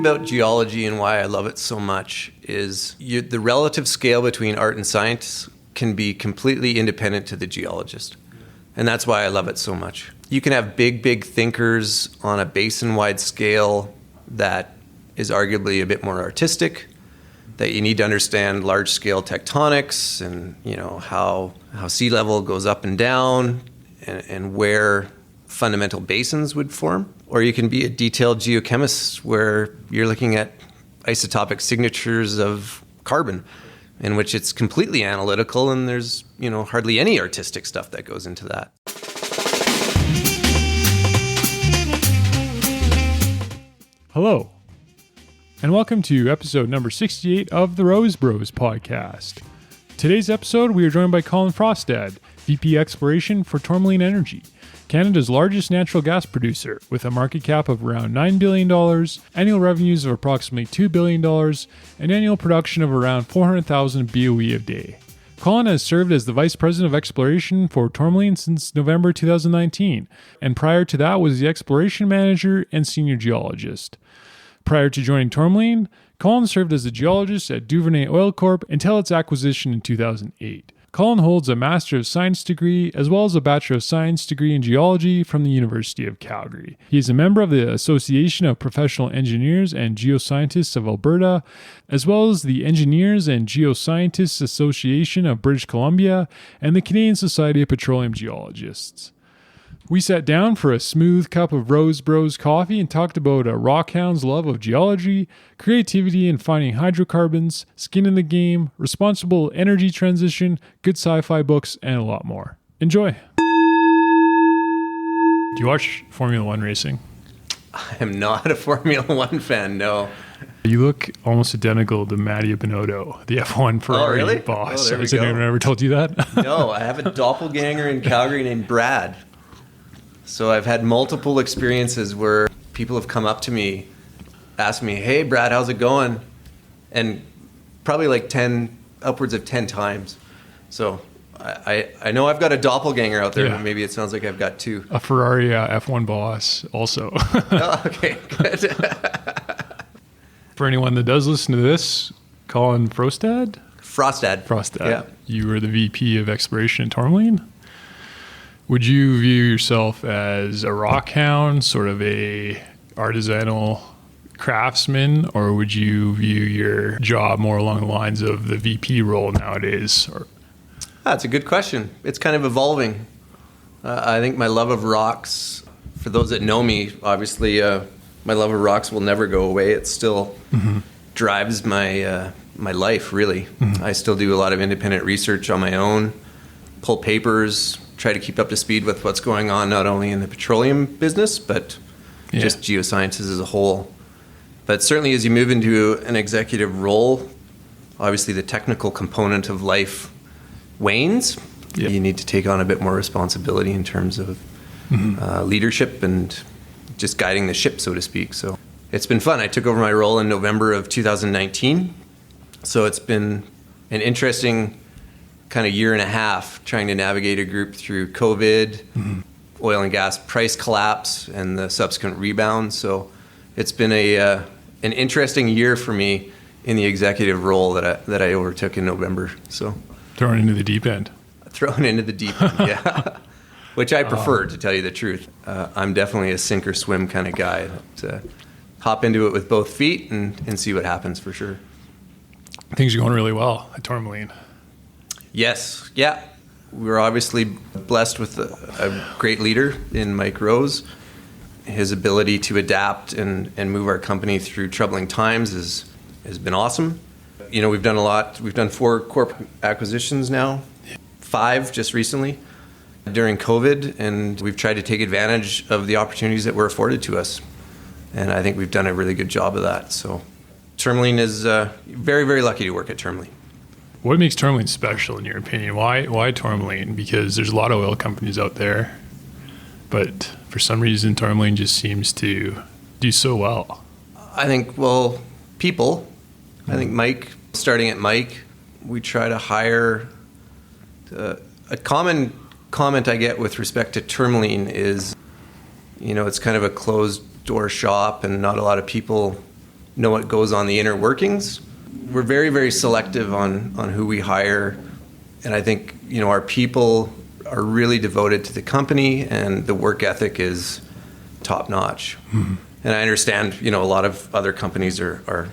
about geology and why I love it so much is the relative scale between art and science can be completely independent to the geologist. And that's why I love it so much. You can have big thinkers on a basin-wide scale that is arguably a bit more artistic, that you need to understand large-scale tectonics and, how sea level goes up and down and where fundamental basins would form. Or you can be a detailed geochemist where you're looking at isotopic signatures of carbon, in which it's completely analytical and there's, hardly any artistic stuff that goes into that. Hello, and welcome to episode number 68 of the Rose Bros podcast. Today's episode, we are joined by Colin Frostad, VP Exploration for Tourmaline Energy, Canada's largest natural gas producer, with a market cap of around $9 billion, annual revenues of approximately $2 billion, and annual production of around 400,000 BOE a day. Colin has served as the Vice President of Exploration for Tourmaline since November 2019, and prior to that was the Exploration Manager and Senior Geologist. Prior to joining Tourmaline, Colin served as a geologist at Duvernay Oil Corp until its acquisition in 2008. Colin holds a Master of Science degree as well as a Bachelor of Science degree in Geology from the University of Calgary. He is a member of the Association of Professional Engineers and Geoscientists of Alberta, as well as the Engineers and Geoscientists Association of British Columbia and the Canadian Society of Petroleum Geologists. We sat down for a smooth cup of Rose Bros coffee and talked about a rock hound's love of geology, creativity in finding hydrocarbons, skin in the game, responsible energy transition, good sci-fi books, and a lot more. Enjoy. Do you watch Formula One racing? I am not a Formula One fan, no. You look almost identical to Mattia Binotto, the F1 Ferrari boss. Has anyone ever told you that? No, I have a doppelganger in Calgary named Brad. So I've had multiple experiences where people have come up to me, asked me, "Hey, Brad, how's it going?" And probably like upwards of 10 times. So I know I've got a doppelganger out there, but maybe it sounds like I've got two. A Ferrari F1 boss also. Oh, okay, good. For anyone that does listen to this, Colin Frostad? Frostad. Yeah. You were the VP of Exploration at Tourmaline. Would you view yourself as a rock hound, sort of a artisanal craftsman, or would you view your job more along the lines of the VP role nowadays? That's a good question. It's kind of evolving. I think my love of rocks, for those that know me, obviously my love of rocks will never go away. It still drives my life, really. I still do a lot of independent research on my own, pull papers, try to keep up to speed with what's going on, not only in the petroleum business, but just geosciences as a whole. But certainly as you move into an executive role, obviously the technical component of life wanes. Yep. You need to take on a bit more responsibility in terms of leadership and just guiding the ship, so to speak. So it's been fun. I took over my role in November of 2019. So it's been an interesting kind of year and a half trying to navigate a group through COVID, oil and gas price collapse, and the subsequent rebound. So it's been an interesting year for me in the executive role that I overtook in November. So thrown into the deep end. Thrown into the deep end, yeah. Which I prefer, to tell you the truth. I'm definitely a sink or swim kind of guy. To hop into it with both feet and see what happens for sure. Things are going really well at Tourmaline. Yes, yeah. We're obviously blessed with a great leader in Mike Rose. His ability to adapt and move our company through troubling times has been awesome. We've done a lot. We've done 4 corporate acquisitions now, 5 just recently during COVID, and we've tried to take advantage of the opportunities that were afforded to us. And I think we've done a really good job of that. So Tourmaline is very, very lucky to work at Tourmaline. What makes Tourmaline special, in your opinion? Why Tourmaline? Because there's a lot of oil companies out there, but for some reason, Tourmaline just seems to do so well. I think, people. I think Mike, starting at Mike, we try to hire. A common comment I get with respect to Tourmaline is, it's kind of a closed door shop and not a lot of people know what goes on the inner workings. We're very, very selective on who we hire. And I think, our people are really devoted to the company, and the work ethic is top notch. Mm-hmm. And I understand, a lot of other companies are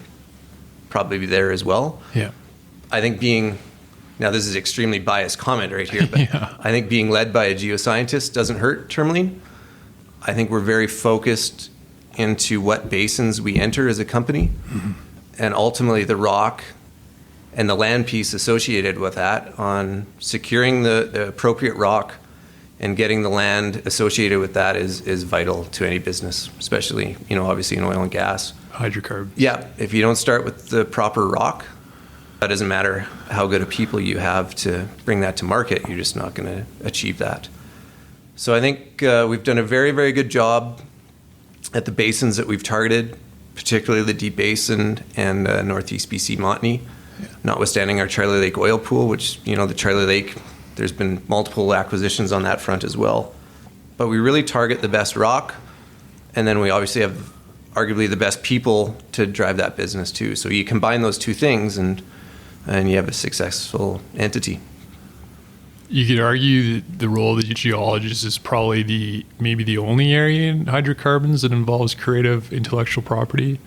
probably there as well. Yeah. I think now this is extremely biased comment right here, but yeah. I think being led by a geoscientist doesn't hurt Tourmaline. I think we're very focused into what basins we enter as a company, mm-hmm. and ultimately the rock and the land piece associated with that, on securing the appropriate rock and getting the land associated with that is vital to any business, especially, obviously in oil and gas. Hydrocarbons. Yeah. If you don't start with the proper rock, it doesn't matter how good of people you have to bring that to market, you're just not going to achieve that. So I think we've done a very, very good job at the basins that we've targeted, particularly the Deep Basin and Northeast BC Montney. Yeah. Notwithstanding our Charlie Lake oil pool, which, the Charlie Lake, there's been multiple acquisitions on that front as well. But we really target the best rock, and then we obviously have arguably the best people to drive that business too. So you combine those two things and you have a successful entity. You could argue that the role of the geologist is probably maybe the only area in hydrocarbons that involves creative intellectual property,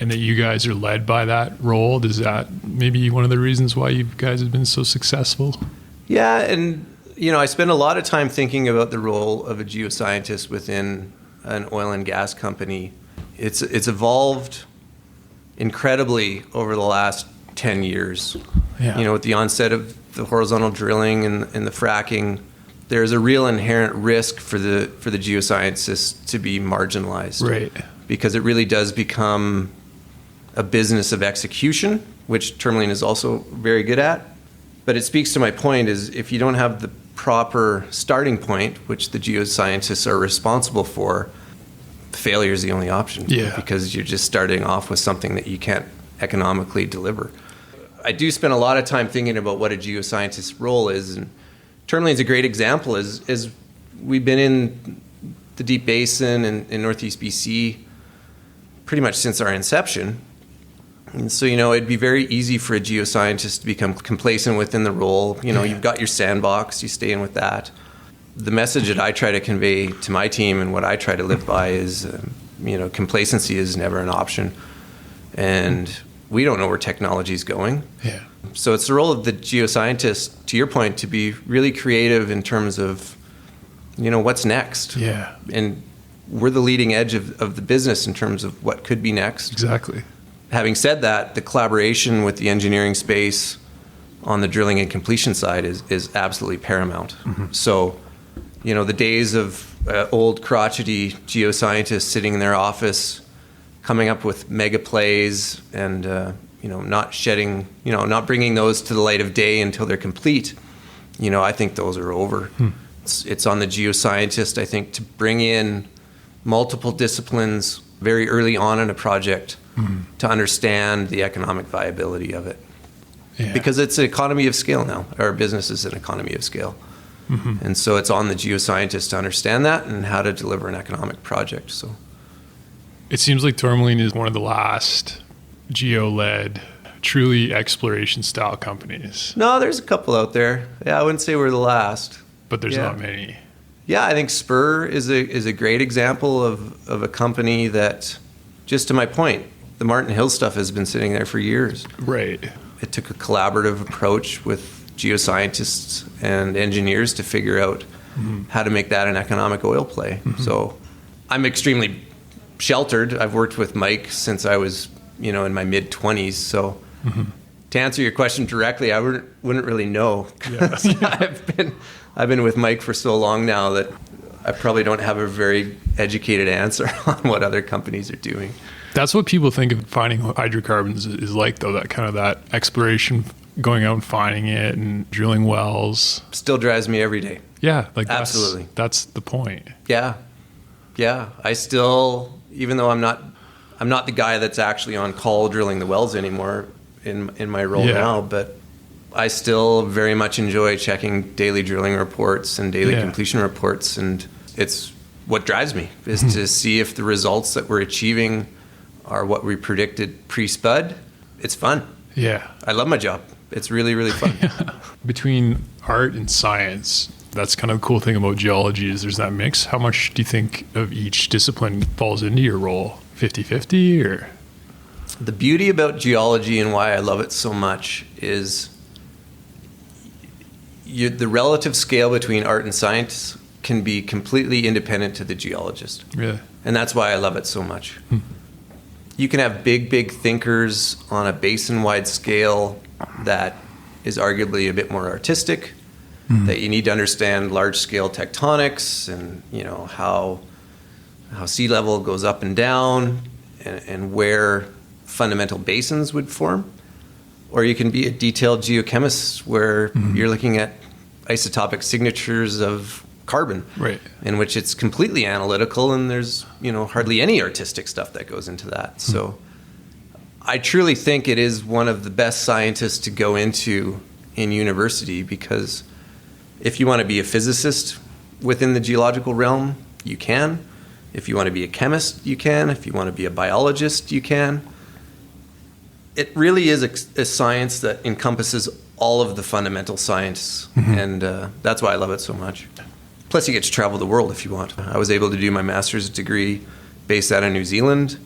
and that you guys are led by that role. Is that maybe one of the reasons why you guys have been so successful? Yeah, and I spend a lot of time thinking about the role of a geoscientist within an oil and gas company. It's evolved incredibly over the last 10 years. Yeah. With the onset of the horizontal drilling and the fracking, there's a real inherent risk for the geoscientists to be marginalized. Right. Because it really does become a business of execution, which Tourmaline is also very good at. But it speaks to my point is, if you don't have the proper starting point, which the geoscientists are responsible for, failure is the only option. Yeah. Because you're just starting off with something that you can't economically deliver. I do spend a lot of time thinking about what a geoscientist's role is, and Tourmaline's a great example. Is we've been in the Deep Basin and in Northeast BC pretty much since our inception. And so, it'd be very easy for a geoscientist to become complacent within the role. You've got your sandbox, you stay in with that. The message that I try to convey to my team and what I try to live by is, complacency is never an option. And we don't know where technology is going. Yeah. So it's the role of the geoscientist, to your point, to be really creative in terms of, what's next. Yeah. And we're the leading edge of the business in terms of what could be next. Exactly. Having said that, the collaboration with the engineering space on the drilling and completion side is absolutely paramount. Mm-hmm. So, the days of old crotchety geoscientists sitting in their office coming up with mega plays and, not bringing those to the light of day until they're complete, I think those are over. It's on the geoscientist, I think, to bring in multiple disciplines very early on in a project to understand the economic viability of it. Yeah. Because it's an economy of scale now. Our business is an economy of scale. Mm-hmm. And so it's on the geoscientist to understand that and how to deliver an economic project. So it seems like Tourmaline is one of the last geo-led, truly exploration-style companies. No, there's a couple out there. Yeah, I wouldn't say we're the last. But there's not many. Yeah, I think Spur is a great example of a company that, just to my point, the Martin Hill stuff has been sitting there for years. Right. It took a collaborative approach with geoscientists and engineers to figure out how to make that an economic oil play. Mm-hmm. So I'm extremely sheltered. I've worked with Mike since I was, in my mid-20s. So to answer your question directly, I wouldn't really know. Yeah. I've been with Mike for so long now that I probably don't have a very educated answer on what other companies are doing. That's what people think of finding hydrocarbons is like, though, that exploration, going out and finding it and drilling wells. Still drives me every day. Yeah, absolutely. That's the point. Yeah. I still, even though I'm not the guy that's actually on call drilling the wells anymore in my role now, but I still very much enjoy checking daily drilling reports and daily completion reports, and it's what drives me is to see if the results that we're achieving are what we predicted pre-spud, it's fun. Yeah. I love my job. It's really, really fun. Between art and science, that's kind of the cool thing about geology is there's that mix. How much do you think of each discipline falls into your role? 50-50 or? The beauty about geology and why I love it so much is the relative scale between art and science can be completely independent to the geologist. Really? And that's why I love it so much. You can have big thinkers on a basin-wide scale that is arguably a bit more artistic, that you need to understand large-scale tectonics and, you know, how sea level goes up and down and where fundamental basins would form. Or you can be a detailed geochemist where you're looking at isotopic signatures of carbon, right, in which it's completely analytical and there's, you know, hardly any artistic stuff that goes into that. So I truly think it is one of the best scientists to go into in university, because if you want to be a physicist within the geological realm, you can. If you want to be a chemist, you can. If you want to be a biologist, you can. It really is a science that encompasses all of the fundamental science, and that's why I love it so much. Plus, you get to travel the world if you want. I was able to do my master's degree based out of New Zealand.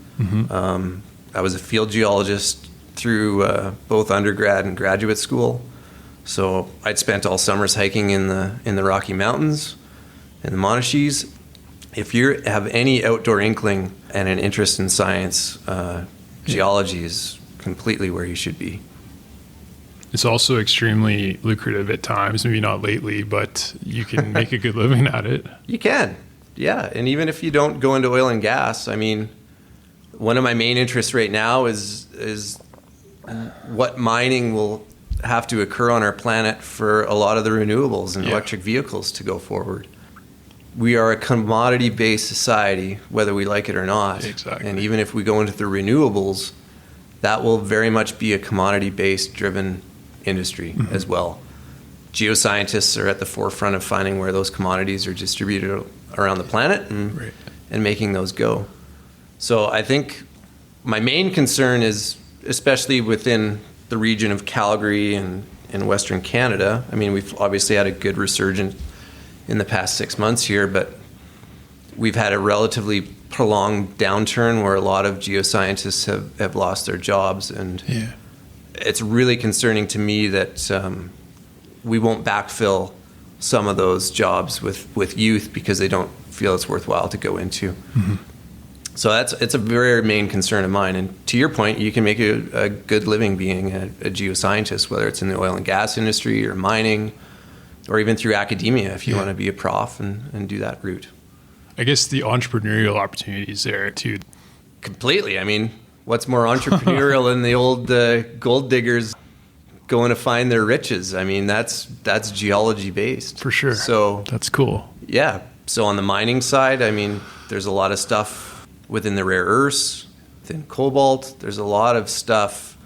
I was a field geologist through both undergrad and graduate school. So I'd spent all summers hiking in the Rocky Mountains, in the Monashees. If you have any outdoor inkling and an interest in science, geology is completely where you should be. It's also extremely lucrative at times, maybe not lately, but you can make a good living at it. You can, yeah. And even if you don't go into oil and gas, I mean, one of my main interests right now is what mining will have to occur on our planet for a lot of the renewables and electric vehicles to go forward. We are a commodity-based society, whether we like it or not. Exactly. And even if we go into the renewables, that will very much be a commodity-based driven industry as well. Geoscientists are at the forefront of finding where those commodities are distributed around the planet and making those go. So I think my main concern is, especially within the region of Calgary and in Western Canada, I mean, we've obviously had a good resurgence in the past 6 months here, but we've had a relatively prolonged downturn where a lot of geoscientists have lost their jobs, and it's really concerning to me that we won't backfill some of those jobs with youth because they don't feel it's worthwhile to go into. So it's a very main concern of mine. And to your point, you can make a good living being a geoscientist, whether it's in the oil and gas industry or mining, or even through academia if you want to be a prof and do that route. I guess the entrepreneurial opportunities there too. Completely. I mean, what's more entrepreneurial than the old gold diggers going to find their riches? I mean, that's geology based. For sure. So that's cool. Yeah. So on the mining side, I mean, there's a lot of stuff within the rare earths, within cobalt. There's a lot of stuff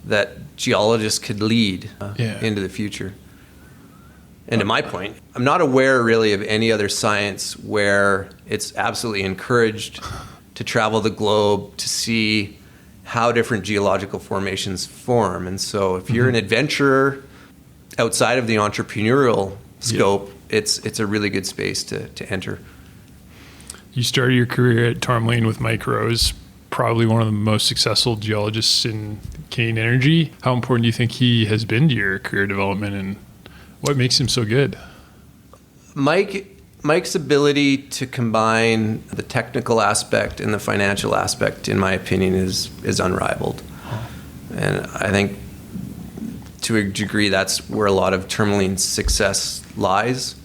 that geologists could lead into the future. And to my point, I'm not aware really of any other science where it's absolutely encouraged to travel the globe to see how different geological formations form. And so if you're an adventurer outside of the entrepreneurial scope, it's a really good space to enter. You started your career at Tourmaline with Mike Rose, probably one of the most successful geologists in Canadian energy. How important do you think he has been to your career development, and what makes him so good? Mike's ability to combine the technical aspect and the financial aspect, in my opinion, is unrivaled. And I think to a degree that's where a lot of Tourmaline's success lies.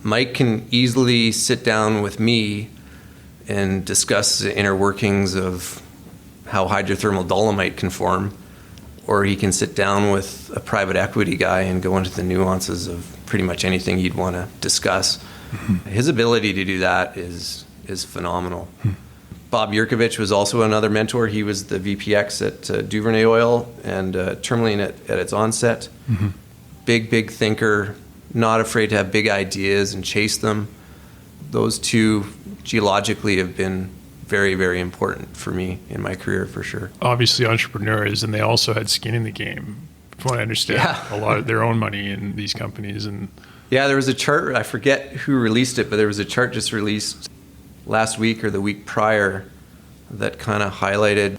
Mike can easily sit down with me and discuss the inner workings of how hydrothermal dolomite can form, or he can sit down with a private equity guy and go into the nuances of pretty much anything you'd want to discuss. His ability to do that is phenomenal. Bob Yurkovich was also another mentor. He was the VPX at Duvernay Oil and Tourmaline at its onset. Big thinker, not afraid to have big ideas and chase them. Those two geologically have been very, very important for me in my career, for sure. Obviously entrepreneurs, and they also had skin in the game, from what I understand. Yeah. A lot of their own money in these companies. And Yeah, there was a chart, I forget who released it, but there was a chart just released last week or the week prior that kind of highlighted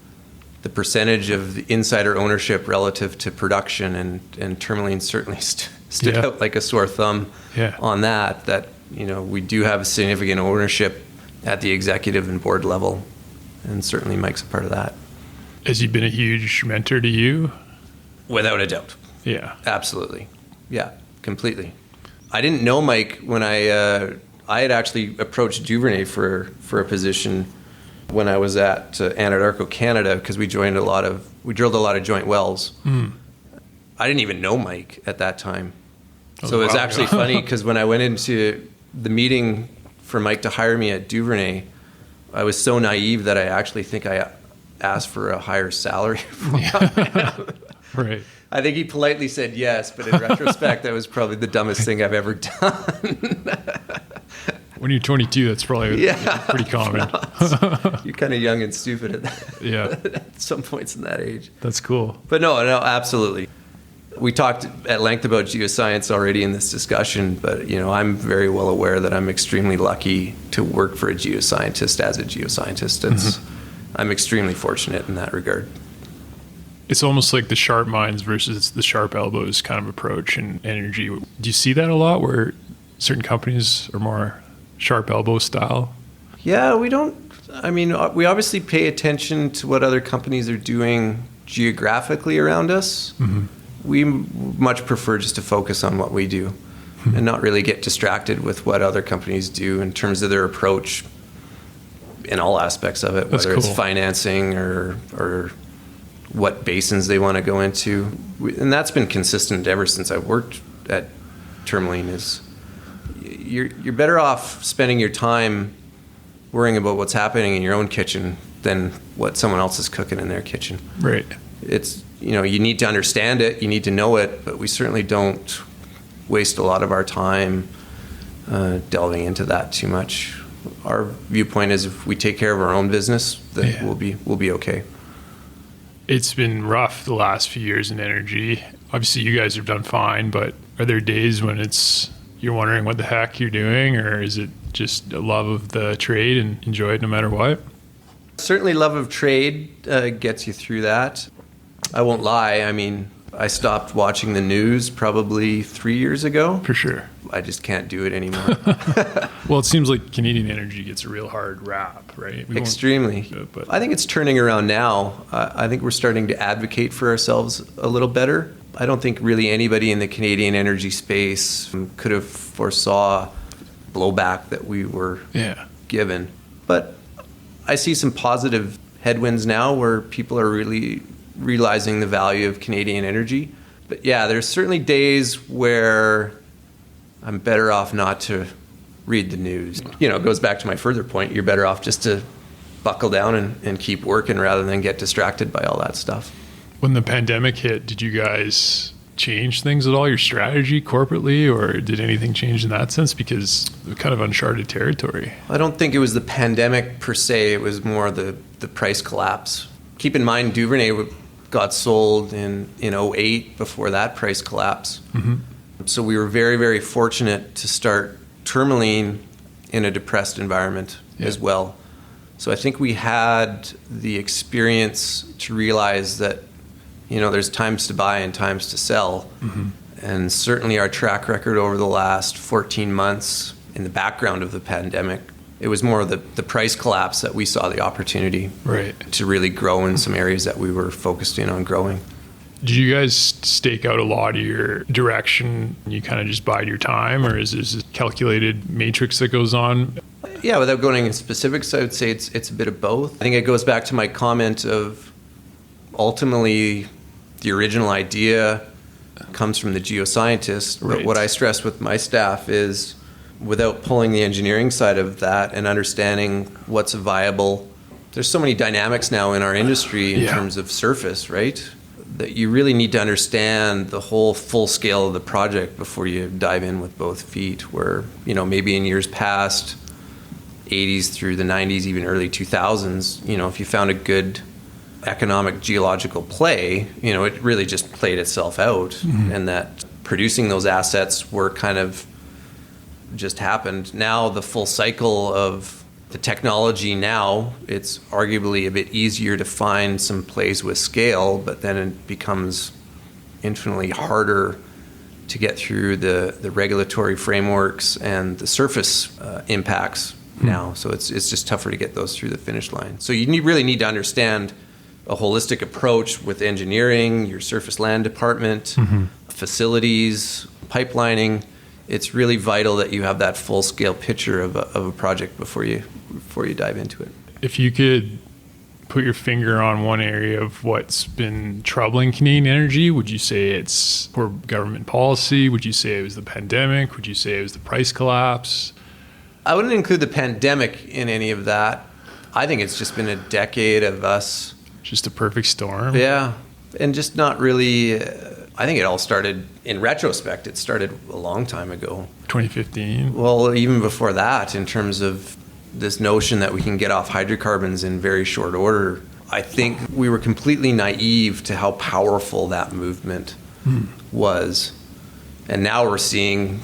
the percentage of the insider ownership relative to production, and Tourmaline certainly stood out like a sore thumb on that, we do have significant ownership at the executive and board level, and certainly Mike's a part of that. Has he been a huge mentor to you? Without a doubt. Yeah. Absolutely. Yeah, completely. I didn't know Mike when I had actually approached Duvernay for a position when I was at Anadarko, Canada, because we drilled a lot of joint wells. I didn't even know Mike at that time. So it was actually funny, because when I went into the meeting for Mike to hire me at Duvernay, I was so naive that I actually think I asked for a higher salary. Right. I think he politely said yes, but in retrospect, that was probably the dumbest thing I've ever done. When you're 22, that's probably pretty common. You're kind of young and stupid at that. Yeah. At some points in that age. That's cool. But no, absolutely. We talked at length about geoscience already in this discussion, but I'm very well aware that I'm extremely lucky to work for a geoscientist as a geoscientist. I'm extremely fortunate in that regard. It's almost like the sharp minds versus the sharp elbows kind of approach in energy. Do you see that a lot, where certain companies are more sharp elbow style? Yeah, we obviously pay attention to what other companies are doing geographically around us. We much prefer just to focus on what we do and not really get distracted with what other companies do in terms of their approach in all aspects of it, whether it's financing or what basins they want to go into. And that's been consistent ever since I've worked at Tourmaline. Is you're better off spending your time worrying about what's happening in your own kitchen than what someone else is cooking in their kitchen. Right. It's, you need to understand it, you need to know it, but we certainly don't waste a lot of our time delving into that too much. Our viewpoint is, if we take care of our own business, then we'll be okay. It's been rough the last few years in energy. Obviously, you guys have done fine, but are there days when you're wondering what the heck you're doing, or is it just a love of the trade and enjoy it no matter what? Certainly love of trade gets you through that. I won't lie. I stopped watching the news probably 3 years ago. For sure. I just can't do it anymore. Well, it seems like Canadian energy gets a real hard rap, right? Extremely. But I think it's turning around now. I think we're starting to advocate for ourselves a little better. I don't think really anybody in the Canadian energy space could have foresaw blowback that we were given. But I see some positive headwinds now where people are really realizing the value of Canadian energy. But there's certainly days where I'm better off not to read the news. It goes back to my further point. You're better off just to buckle down and keep working rather than get distracted by all that stuff. When the pandemic hit, did you guys change things at all, your strategy corporately, or did anything change in that sense? Because it was kind of uncharted territory. I don't think it was the pandemic per se. It was more the price collapse. Keep in mind, Duvernay got sold in 2008 before that price collapse. So we were very, very fortunate to start Tourmaline in a depressed environment as well. So I think we had the experience to realize that, there's times to buy and times to sell. And certainly our track record over the last 14 months in the background of the pandemic, it was more of the price collapse that we saw the opportunity to really grow in some areas that we were focused in on growing. Did you guys stake out a lot of your direction and you kind of just bide your time, or is this a calculated matrix that goes on? Yeah, without going into specifics, I would say it's a bit of both. I think it goes back to my comment of ultimately the original idea comes from the geoscientist. But what I stress with my staff is, without pulling the engineering side of that and understanding what's viable, there's so many dynamics now in our industry in terms of surface, right? That you really need to understand the whole full scale of the project before you dive in with both feet, where, maybe in years past, 80s through the 90s, even early 2000s, if you found a good economic geological play, it really just played itself out, and that producing those assets were kind of just happened. Now the full cycle of the technology now, it's arguably a bit easier to find some plays with scale, but then it becomes infinitely harder to get through the regulatory frameworks and the surface impacts now. So it's just tougher to get those through the finish line. So you really need to understand a holistic approach with engineering, your surface land department, facilities, pipelining. It's really vital that you have that full-scale picture of a project before you dive into it. If you could put your finger on one area of what's been troubling Canadian energy, would you say it's poor government policy? Would you say it was the pandemic? Would you say it was the price collapse? I wouldn't include the pandemic in any of that. I think it's just been a decade of us. Just a perfect storm? Yeah, and just not really. I think it all started, in retrospect, it started a long time ago. 2015? Well, even before that, in terms of this notion that we can get off hydrocarbons in very short order. I think we were completely naive to how powerful that movement was. And now we're seeing,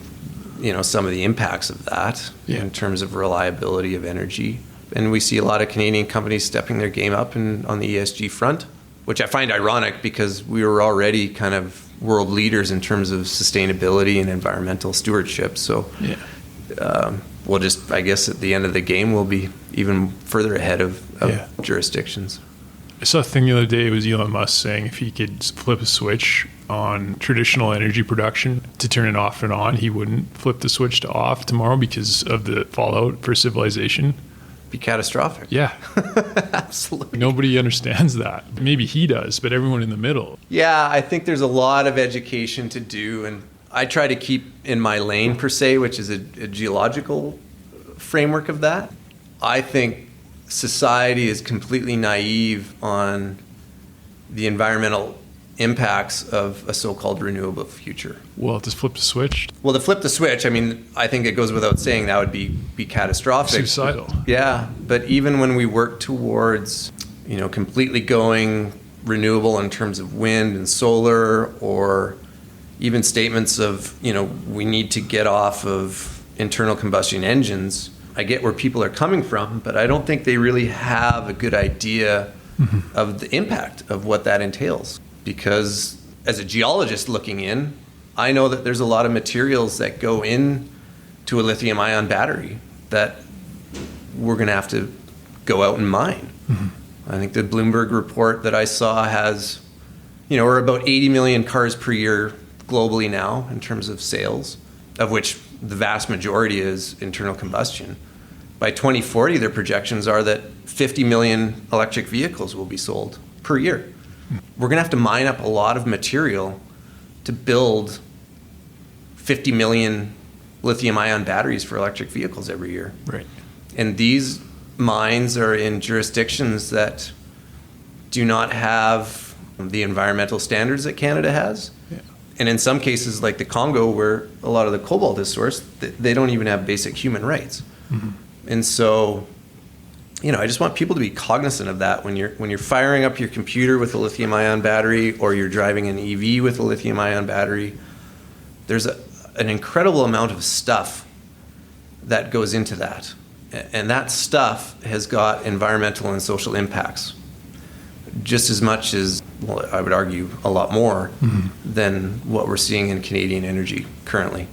some of the impacts of that in terms of reliability of energy. And we see a lot of Canadian companies stepping their game up on the ESG front, which I find ironic because we were already kind of world leaders in terms of sustainability and environmental stewardship. So we'll just, I guess at the end of the game, we'll be even further ahead of jurisdictions. I saw a thing the other day, it was Elon Musk saying if he could flip a switch on traditional energy production to turn it off and on, he wouldn't flip the switch to off tomorrow because of the fallout for civilization. Be catastrophic. Yeah. Absolutely. Nobody understands that. Maybe he does, but everyone in the middle. Yeah, I think there's a lot of education to do, and I try to keep in my lane per se, which is a geological framework of that. I think society is completely naive on the environmental impacts of a so-called renewable future. Well, just flip the switch. Well, to flip the switch, I think it goes without saying that would be catastrophic. Suicidal. Yeah, but even when we work towards, completely going renewable in terms of wind and solar, or even statements of, we need to get off of internal combustion engines, I get where people are coming from, but I don't think they really have a good idea of the impact of what that entails. Because as a geologist looking in, I know that there's a lot of materials that go in to a lithium-ion battery that we're going to have to go out and mine. I think the Bloomberg report that I saw has, we're about 80 million cars per year globally now in terms of sales, of which the vast majority is internal combustion. By 2040, their projections are that 50 million electric vehicles will be sold per year. We're going to have to mine up a lot of material to build 50 million lithium-ion batteries for electric vehicles every year. Right. And these mines are in jurisdictions that do not have the environmental standards that Canada has. Yeah. And in some cases, like the Congo, where a lot of the cobalt is sourced, they don't even have basic human rights. And so, I just want people to be cognizant of that when you're firing up your computer with a lithium-ion battery, or you're driving an EV with a lithium-ion battery. There's an incredible amount of stuff that goes into that. And that stuff has got environmental and social impacts just as much as, well, I would argue a lot more than what we're seeing in Canadian energy currently.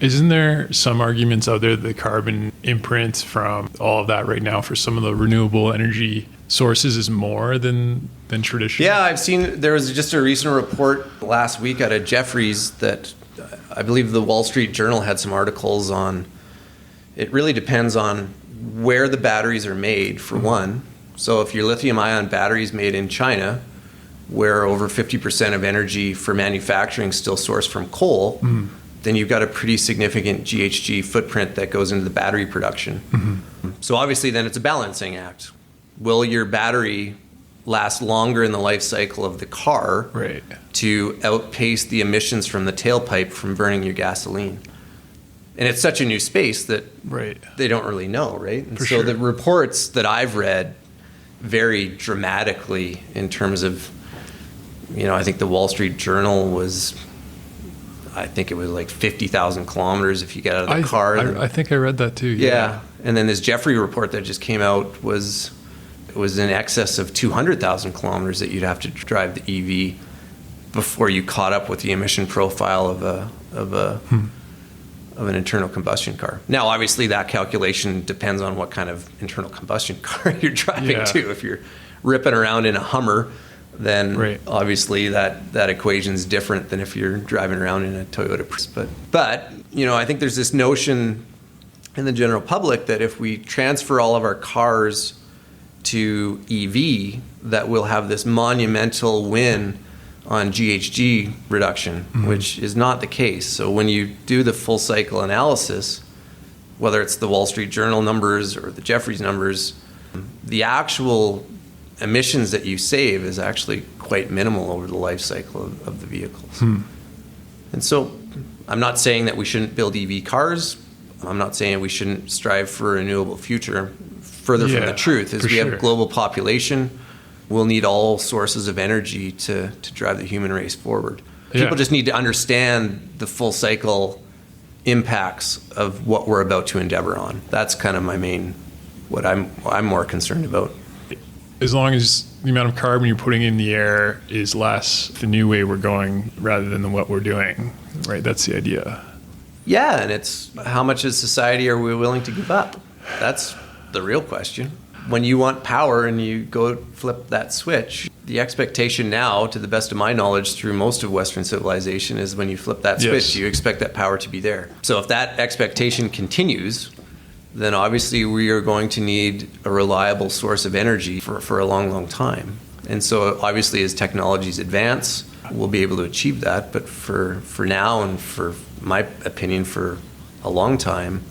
Isn't there some arguments out there that the carbon imprint from all of that right now for some of the renewable energy sources is more than traditional? Yeah, I've seen, there was just a recent report last week out of Jefferies that I believe the Wall Street Journal had some articles on. It really depends on where the batteries are made, for one. So if your lithium-ion battery is made in China, where over 50% of energy for manufacturing is still sourced from coal, then you've got a pretty significant GHG footprint that goes into the battery production. So obviously then it's a balancing act. Will your battery last longer in the life cycle of the car to outpace the emissions from the tailpipe from burning your gasoline? And it's such a new space that Right. they don't really know, right? And For so sure. the reports that I've read vary dramatically in terms of, I think the Wall Street Journal was, I think it was like 50,000 kilometers if you get out of the car. I think I read that too. Yeah. And then this Jeffrey report that just came out was in excess of 200,000 kilometers that you'd have to drive the EV before you caught up with the emission profile of an internal combustion car. Now, obviously, that calculation depends on what kind of internal combustion car you're driving too. If you're ripping around in a Hummer, then obviously that equation's different than if you're driving around in a Toyota Prius. But I think there's this notion in the general public that if we transfer all of our cars to EV, that we'll have this monumental win on GHG reduction, which is not the case. So when you do the full cycle analysis, whether it's the Wall Street Journal numbers or the Jeffries numbers, the actual emissions that you save is actually quite minimal over the life cycle of the vehicles. And so I'm not saying that we shouldn't build EV cars. I'm not saying we shouldn't strive for a renewable future. Further from the truth is we have a global population. We'll need all sources of energy to drive the human race forward. People just need to understand the full cycle impacts of what we're about to endeavor on. That's kind of what I'm more concerned about. As long as the amount of carbon you're putting in the air is less the new way we're going rather than what we're doing, right? That's the idea. Yeah, and it's how much as society are we willing to give up? That's the real question. When you want power and you go flip that switch, the expectation now, to the best of my knowledge, through most of Western civilization, is when you flip that switch, you expect that power to be there. So if that expectation continues, then obviously we are going to need a reliable source of energy for a long, long time. And so obviously as technologies advance, we'll be able to achieve that. But for now, and for my opinion, for a long time,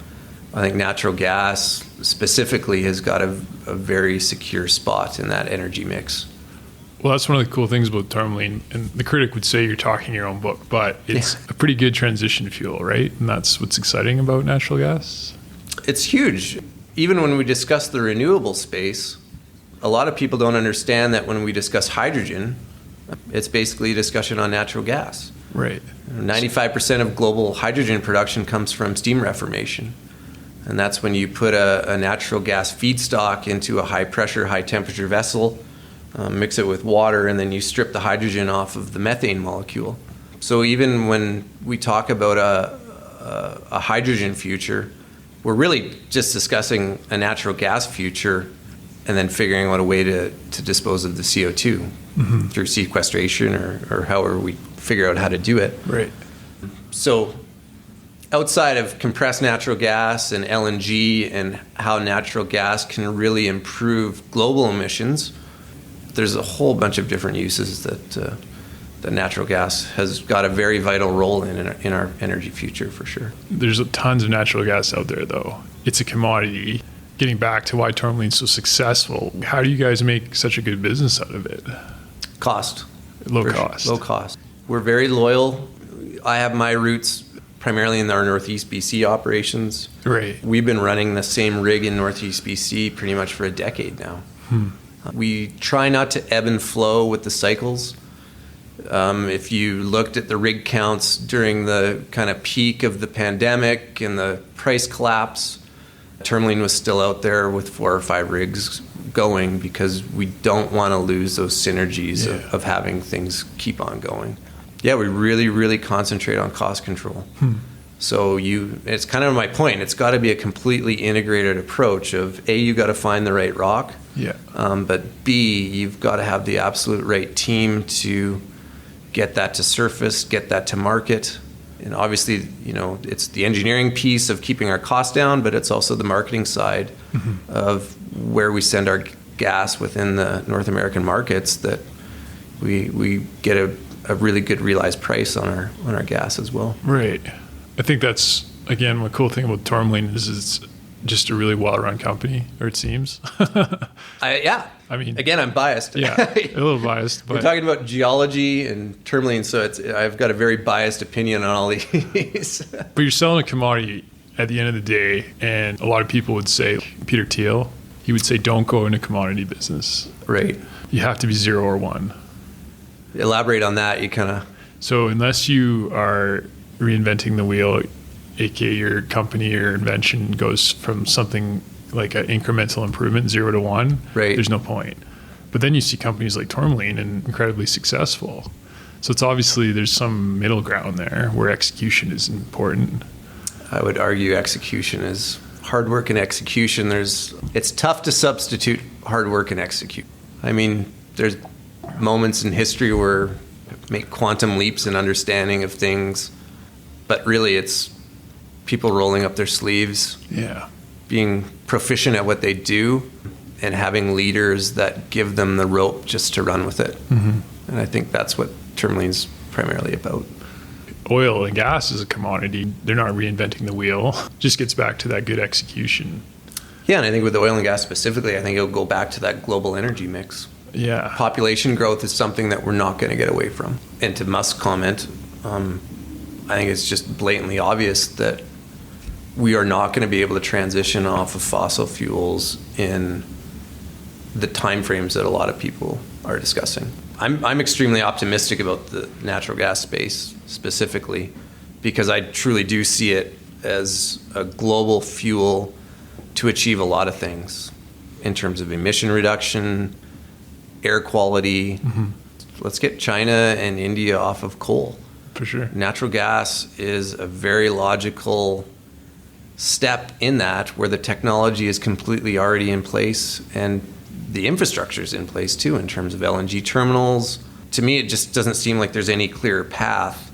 I think natural gas specifically has got a very secure spot in that energy mix. Well, that's one of the cool things about Tourmaline, and the critic would say you're talking your own book, but it's a pretty good transition fuel, right? And that's what's exciting about natural gas. It's huge. Even when we discuss the renewable space, a lot of people don't understand that when we discuss hydrogen, it's basically a discussion on natural gas. Right. 95% of global hydrogen production comes from steam reformation. And that's when you put a natural gas feedstock into a high pressure, high temperature vessel, mix it with water, and then you strip the hydrogen off of the methane molecule. So even when we talk about a hydrogen future, we're really just discussing a natural gas future and then figuring out a way to dispose of the CO2 through sequestration or however we figure out how to do it. Right. So outside of compressed natural gas and LNG and how natural gas can really improve global emissions, there's a whole bunch of different uses that natural gas has got a very vital role in our energy future for sure. There's tons of natural gas out there, though. It's a commodity. Getting back to why Tourmaline's so successful, how do you guys make such a good business out of it? Cost. Low cost. Low cost. We're very loyal. I have my roots primarily in our Northeast BC operations. Right. We've been running the same rig in Northeast BC pretty much for a decade now. We try not to ebb and flow with the cycles. If you looked at the rig counts during the kind of peak of the pandemic and the price collapse, Tourmaline was still out there with 4 or 5 rigs going because we don't want to lose those synergies of having things keep on going. Yeah, we really, really concentrate on cost control. So it's kind of my point. It's got to be a completely integrated approach of A, you got to find the right rock. Yeah. But B, you've got to have the absolute right team to get that to surface, get that to market. And obviously, it's the engineering piece of keeping our costs down, but it's also the marketing side of where we send our gas within the North American markets that we get a really good realized price on our gas as well. Right. I think that's, again, one cool thing about Tourmaline is it's just a really well-run company, or it seems. I mean, again, I'm biased. Yeah, a little biased. But we're talking about geology and Tourmaline, so I've got a very biased opinion on all these. But you're selling a commodity. at the end of the day, and a lot of people would say, Peter Thiel, he would say, don't go into commodity business. Right. You have to be 0 or 1. Elaborate on that. You kind of... So unless you are reinventing the wheel, aka your company or invention goes from something like an incremental improvement, 0 to 1, right, there's no point. But then you see companies like Tourmaline and incredibly successful. So it's obviously there's some middle ground there where execution is important. I would argue execution is hard work and execution. It's tough to substitute hard work and execute. I mean, there's moments in history where make quantum leaps in understanding of things, but really it's people rolling up their sleeves, being proficient at what they do, and having leaders that give them the rope just to run with it. Mm-hmm. And I think that's what Tourmaline's primarily about. Oil and gas is a commodity. They're not reinventing the wheel. Just gets back to that good execution. Yeah, and I think with the oil and gas specifically, I think it'll go back to that global energy mix. Yeah. Population growth is something that we're not going to get away from. And to Musk's comment, I think it's just blatantly obvious that we are not going to be able to transition off of fossil fuels in the timeframes that a lot of people are discussing. I'm extremely optimistic about the natural gas space specifically because I truly do see it as a global fuel to achieve a lot of things in terms of emission reduction, air quality. Mm-hmm. Let's get China and India off of coal. For sure. Natural gas is a very logical step in that, where the technology is completely already in place and the infrastructure is in place too in terms of LNG terminals. To me, it just doesn't seem like there's any clear path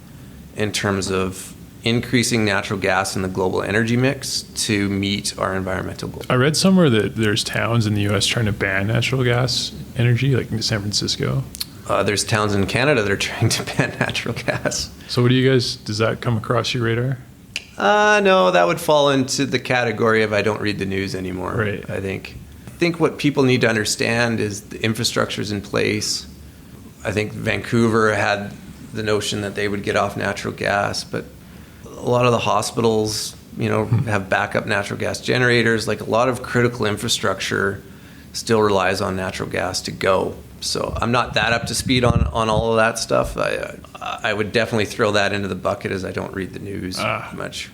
in terms of increasing natural gas in the global energy mix to meet our environmental goals. I read somewhere that there's towns in the U.S. trying to ban natural gas energy, like in San Francisco. There's towns in Canada that are trying to ban natural gas. So what do you guys, does that come across your radar? No, that would fall into the category of I don't read the news anymore. Right. I think what people need to understand is the infrastructure is in place. I think Vancouver had the notion that they would get off natural gas, but a lot of the hospitals, have backup natural gas generators. Like a lot of critical infrastructure still relies on natural gas to go. So I'm not that up to speed on all of that stuff. I would definitely throw that into the bucket as I don't read the news much.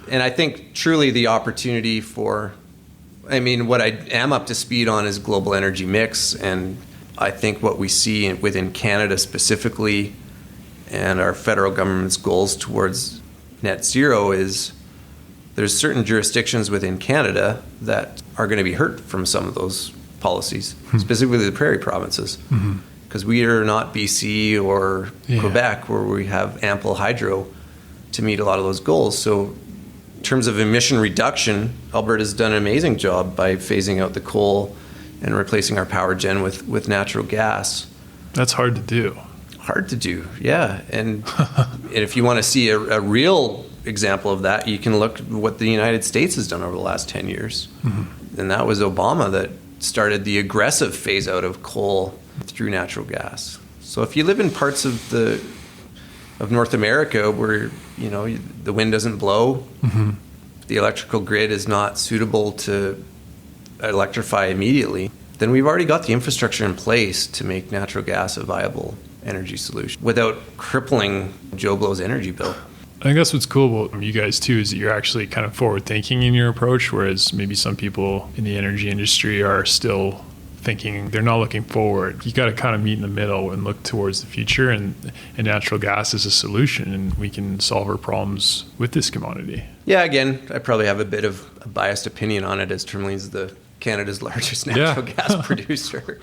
And I think truly the opportunity what I am up to speed on is global energy mix. And I think what we see within Canada specifically and our federal government's goals towards net zero is there's certain jurisdictions within Canada that are going to be hurt from some of those policies, specifically the prairie provinces, because we are not BC or Quebec where we have ample hydro to meet a lot of those goals. So in terms of emission reduction, Alberta's done an amazing job by phasing out the coal and replacing our power gen with natural gas. That's hard to do. Hard to do, yeah. And if you want to see a real example of that, you can look at what the United States has done over the last 10 years. Mm-hmm. And that was Obama that started the aggressive phase out of coal through natural gas. So if you live in parts of North America where the wind doesn't blow, the electrical grid is not suitable to electrify immediately, then we've already got the infrastructure in place to make natural gas a viable energy solution without crippling Joe Blow's energy bill. I think that's what's cool about you guys too, is that you're actually kind of forward thinking in your approach, whereas maybe some people in the energy industry are still thinking, they're not looking forward. You got to kind of meet in the middle and look towards the future, and natural gas is a solution, and we can solve our problems with this commodity. Yeah, again, I probably have a bit of a biased opinion on it, as Tourmaline's Canada's largest natural gas producer.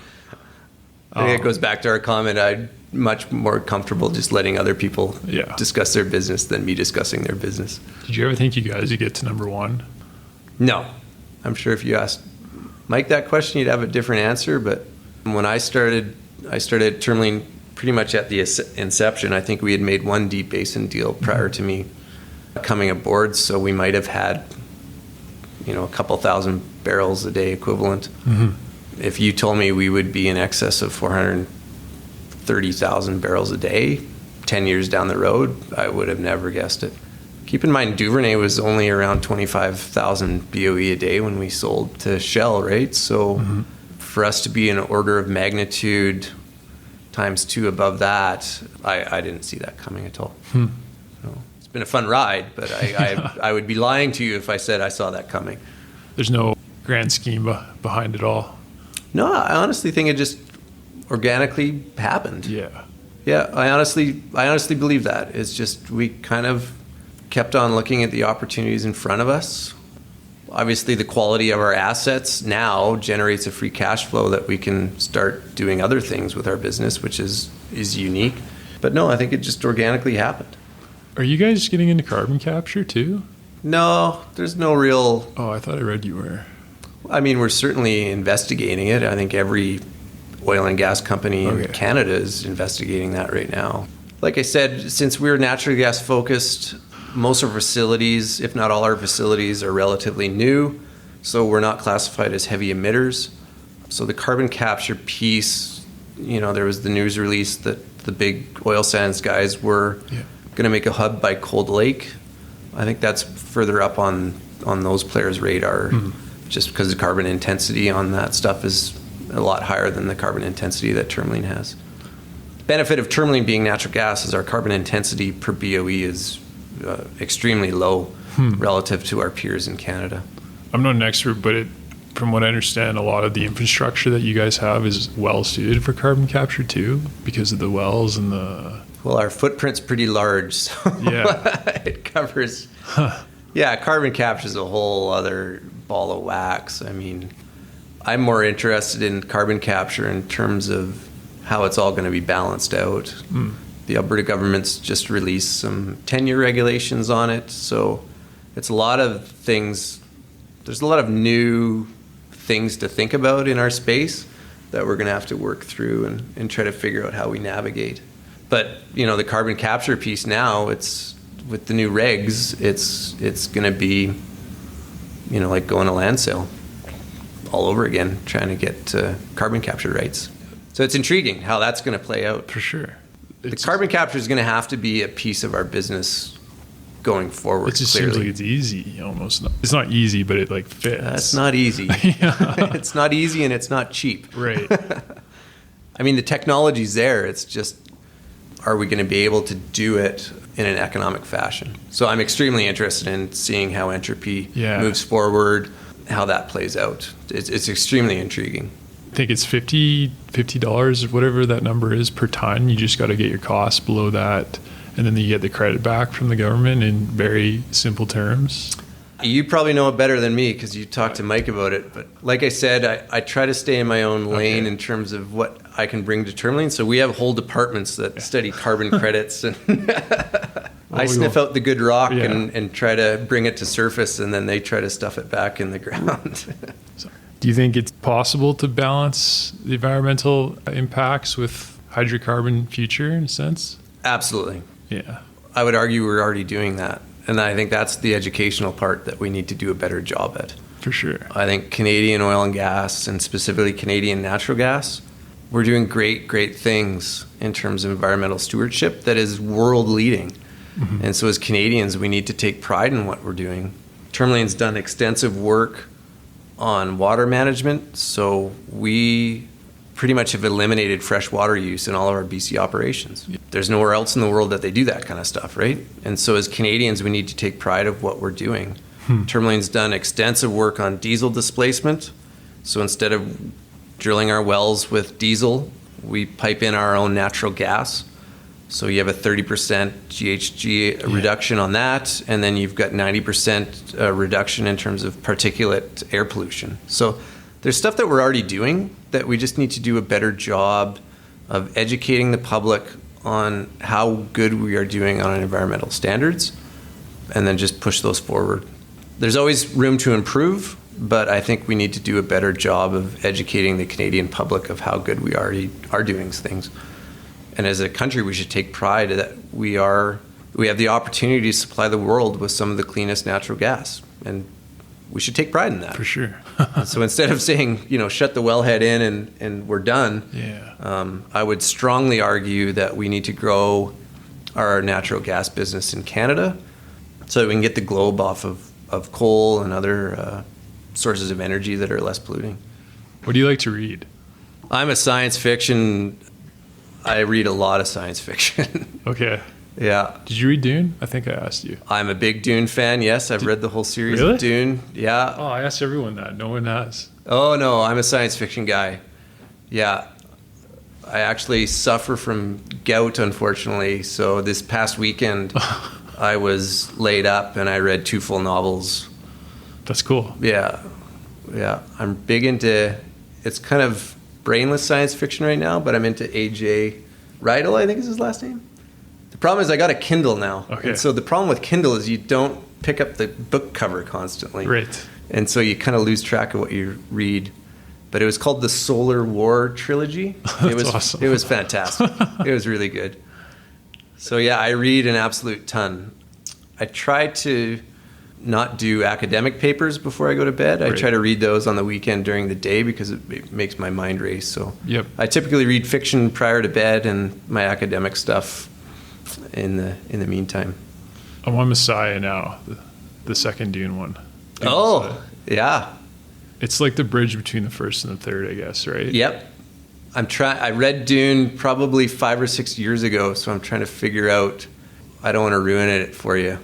I think it goes back to our comment. I'm much more comfortable just letting other people discuss their business than me discussing their business. Did you ever think you guys would get to number one? No. I'm sure if you asked Mike that question, you'd have a different answer. But when I started Tourmaline pretty much at the inception. I think we had made one deep basin deal prior to me coming aboard. So we might have had, a couple thousand barrels a day equivalent. Mm-hmm. If you told me we would be in excess of 430,000 barrels a day 10 years down the road, I would have never guessed it. Keep in mind, Duvernay was only around 25,000 BOE a day when we sold to Shell, right? So for us to be an order of magnitude times 2 above that, I didn't see that coming at all. So it's been a fun ride, but I would be lying to you if I said I saw that coming. There's no grand scheme behind it all. No, I honestly think it just organically happened. Yeah. Yeah, I honestly believe that. It's just we kind of kept on looking at the opportunities in front of us. Obviously, the quality of our assets now generates a free cash flow that we can start doing other things with our business, which is unique. But no, I think it just organically happened. Are you guys getting into carbon capture too? No, there's no real... Oh, I thought I read you were. I mean, we're certainly investigating it. I think every oil and gas company in Canada is investigating that right now. Like I said, since we're natural gas focused, most of our facilities, if not all our facilities, are relatively new, so we're not classified as heavy emitters. So the carbon capture piece, there was the news release that the big oil sands guys were going to make a hub by Cold Lake. I think that's further up on those players' radar, just because the carbon intensity on that stuff is a lot higher than the carbon intensity that Tourmaline has. The benefit of Tourmaline being natural gas is our carbon intensity per BOE is extremely low relative to our peers in Canada. I'm not an expert, but from what I understand, a lot of the infrastructure that you guys have is well suited for carbon capture too, because of the wells and the... Well, our footprint's pretty large, so it covers... Yeah, carbon capture is a whole other ball of wax. I mean, I'm more interested in carbon capture in terms of how it's all going to be balanced out. The Alberta government's just released some 10-year regulations on it, so it's a lot of things. There's a lot of new things to think about in our space that we're going to have to work through and try to figure out how we navigate. But the carbon capture piece now, it's with the new regs, it's going to be like going to land sale all over again, trying to get carbon capture rights. So it's intriguing how that's going to play out. For sure. The carbon capture is going to have to be a piece of our business going forward. It just clearly. seems like it's easy, almost. It's not easy, but it fits. That's not easy. It's not easy and it's not cheap. Right. I mean, the technology's there. It's just, are we going to be able to do it in an economic fashion? So I'm extremely interested in seeing how Entropy moves forward, how that plays out. It's extremely intriguing. I think it's $50, whatever that number is per ton. You just got to get your costs below that, and then you get the credit back from the government in very simple terms. You probably know it better than me because you talked to Mike about it. But like I said, I try to stay in my own lane in terms of what I can bring to Tourmaline. So we have whole departments that study carbon credits, and I sniff out the good rock and try to bring it to surface, and then they try to stuff it back in the ground. Do you think it's possible to balance the environmental impacts with hydrocarbon future in a sense? Absolutely. Yeah. I would argue we're already doing that. And I think that's the educational part that we need to do a better job at. For sure. I think Canadian oil and gas, and specifically Canadian natural gas, we're doing great things in terms of environmental stewardship that is world leading. And so as Canadians, we need to take pride in what we're doing. Tourmaline's done extensive work on water management, so we pretty much have eliminated fresh water use in all of our BC operations. There's nowhere else in the world that they do that kind of stuff, right? And so as Canadians, we need to take pride of what we're doing. Tourmaline's done extensive work on diesel displacement. So instead of drilling our wells with diesel, we pipe in our own natural gas. So you have a 30% GHG reduction on that, and then you've got 90% reduction in terms of particulate air pollution. So there's stuff that we're already doing that we just need to do a better job of educating the public on how good we are doing on environmental standards, and then just push those forward. There's always room to improve, but I think we need to do a better job of educating the Canadian public of how good we already are doing things. And as a country, we should take pride that we have the opportunity to supply the world with some of the cleanest natural gas. And we should take pride in that. For sure. So instead of saying, shut the wellhead in and we're done, I would strongly argue that we need to grow our natural gas business in Canada, so that we can get the globe off of coal and other sources of energy that are less polluting. What do you like to read? I'm a science fiction. I read a lot of science fiction. Okay. Yeah. Did you read Dune? I think I asked you. I'm a big Dune fan. Yes, I've read the whole series Really? of Dune. Yeah. Oh, I asked everyone that. No one has. Oh, no, I'm a science fiction guy. Yeah. I actually suffer from gout, unfortunately. So this past weekend, I was laid up and I read 2 full novels. That's cool. Yeah. Yeah. I'm big into, it's kind of brainless science fiction right now, but I'm into A.J. Rydell, I think is his last name. The problem is I got a Kindle now. Okay. And so the problem with Kindle is you don't pick up the book cover constantly. Right. And so you kind of lose track of what you read. But it was called the Solar War Trilogy. That's it was awesome. It was fantastic. It was really good. So yeah, I read an absolute ton. I try to not do academic papers before I go to bed. I Right. try to read those on the weekend during the day because it makes my mind race. So Yep. I typically read fiction prior to bed and my academic stuff in the meantime. I'm on Messiah now, the second Dune one. Dune Messiah. Oh, yeah. It's like the bridge between the first and the third, I guess, right? Yep. I read Dune probably 5 or 6 years ago, so I'm trying to figure out. I don't want to ruin it for you.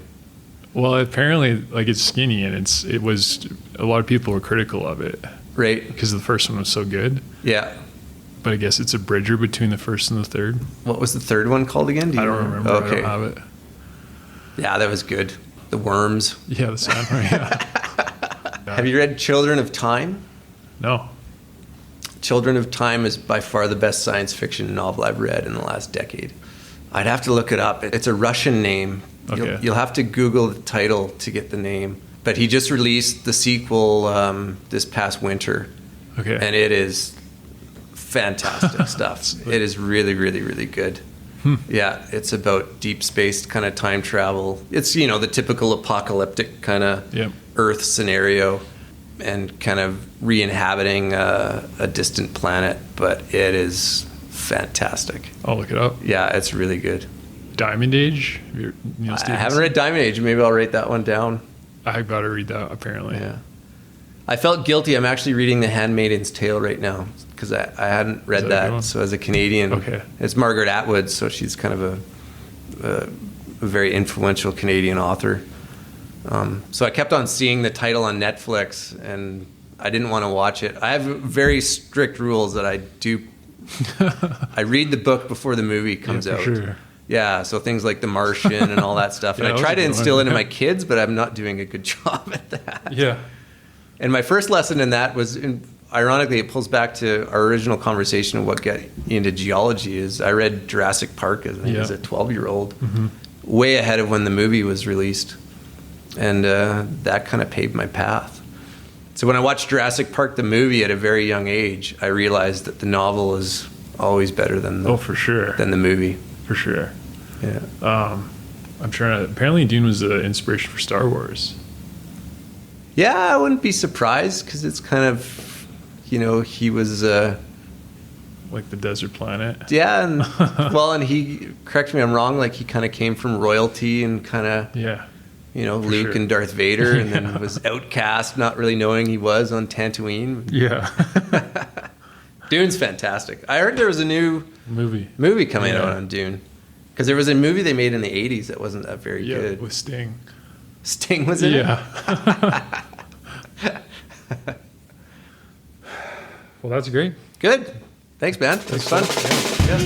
Well, apparently, like, it's skinny, and it was a lot of people were critical of it Right. because the first one was so good. Yeah. But I guess it's a bridger between the first and the third. What was the third one called again? Do I you don't remember. Okay. I don't have it. Yeah, that was good. The worms. Yeah, the sound. Yeah. Have you read Children of Time? No. Children of Time is by far the best science fiction novel I've read in the last decade. I'd have to look it up. It's a Russian name. Okay. You'll have to Google the title to get the name. But he just released the sequel this past winter. Okay. And it is fantastic stuff. It is really, really, really good. Yeah, it's about deep space kind of time travel. It's, the typical apocalyptic kind of Yep. Earth scenario and kind of re-inhabiting a distant planet. But it is fantastic. I'll look it up. Yeah, it's really good. Diamond Age. I haven't read Diamond Age. Maybe I'll write that one down. I've got to read that, apparently. Yeah. I felt guilty. I'm actually reading The Handmaid's Tale right now because I hadn't read Is that a good that. one? So as a Canadian, Okay. It's Margaret Atwood, so she's kind of a very influential Canadian author. So I kept on seeing the title on Netflix, and I didn't want to watch it. I have very strict rules that I do. I read the book before the movie comes Yeah, out. for sure. Yeah, so things like The Martian and all that stuff. Yeah, And that I try was a to good instill one. into my kids, but I'm not doing a good job at that. Yeah. And my first lesson in that was, ironically, it pulls back to our original conversation of what got you into geology. Is I read Jurassic Park as a 12-year-old, way ahead of when the movie was released, and that kind of paved my path. So when I watched Jurassic Park, the movie, at a very young age, I realized that the novel is always better than the For sure. than the movie. For sure. Yeah. I'm trying to. Apparently, Dune was the inspiration for Star Wars. Yeah, I wouldn't be surprised because it's kind of, he was. Like the desert planet. Yeah, and and he, correct me if I'm wrong, like he kind of came from royalty and kind of, Yeah. Luke sure. and Darth Vader, and then was outcast, not really knowing he was on Tatooine. Yeah. Dune's fantastic. I heard there was a new Movie coming out on Dune. Because there was a movie they made in the 80s that wasn't that very good. with Sting. Sting was in it? Yeah. Well, that's great. Good. Thanks, man. It was fun. Yeah.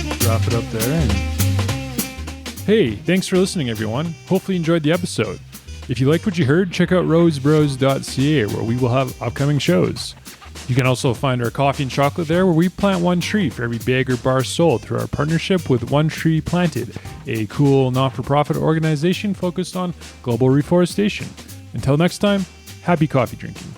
We'll wrap it up there. And hey, thanks for listening, everyone. Hopefully you enjoyed the episode. If you liked what you heard, check out rosebros.ca, where we will have upcoming shows. You can also find our coffee and chocolate there, where we plant one tree for every bag or bar sold through our partnership with One Tree Planted, a cool not-for-profit organization focused on global reforestation. Until next time, happy coffee drinking.